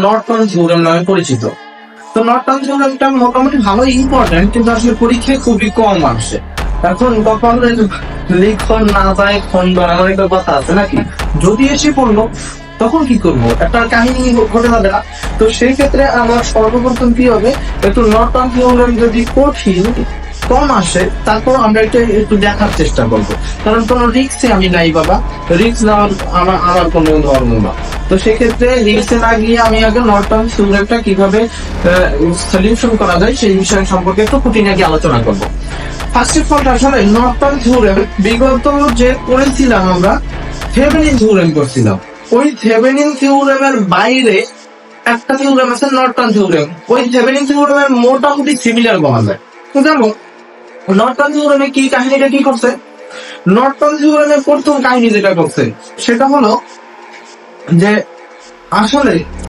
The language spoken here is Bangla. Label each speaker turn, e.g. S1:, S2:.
S1: নর্টন থিওরেম নামে পরিচিত। তো নর্টন থিওরেমটা মোটামুটি ভালো ইম্পর্টেন্ট, কিন্তু আসলে পরীক্ষায় খুবই কম আসে। এখন কপালের লিখন না যায় খন্ডন, এমন একটা কথা আছে নাকি? যদি এসে পড়লো তখন কি করবো, একটা কাহিনী ঘটে যাবে না? তো সেই ক্ষেত্রে আমার সর্বপ্রথম কি হবে, একটু নর্টন থিওরেম যদি কঠিন কম আসে তারপর আমরা এটা একটু দেখার চেষ্টা করবো, কারণ কোনো রিস্কে আমি নাই বাবা, রিস্ক নেওয়ার আমার আমার কোনো ধর্ম না। তো সেক্ষেত্রে রিস্কে না গিয়ে আমি আগে নর্টন থিওরেমটা কিভাবে সলিউশন করা যায় সেই বিষয় সম্পর্কে একটু খুঁটিনাটি আলোচনা করবো। ফার্স্ট অফ অল আসলে নর্টন থিওরেম বিগত যে করেছিলাম আমরা থেভেনিন থিওরেম করছিলাম, ওই থেভেনিন থিওরেমের বাইরে একটা থিওরেম আছে নর্টন থিওরেম। ওই থেভেনিন থিওরেমের মোটামুটি সিমিলার বলা যায়। তো দেখো নর্টন থিওরেমে কি কাহিনীটা কি করছে, নর্টন থিওরেমের প্রথম কাহিনী যেটা করছে সেটা হলো যে আসলে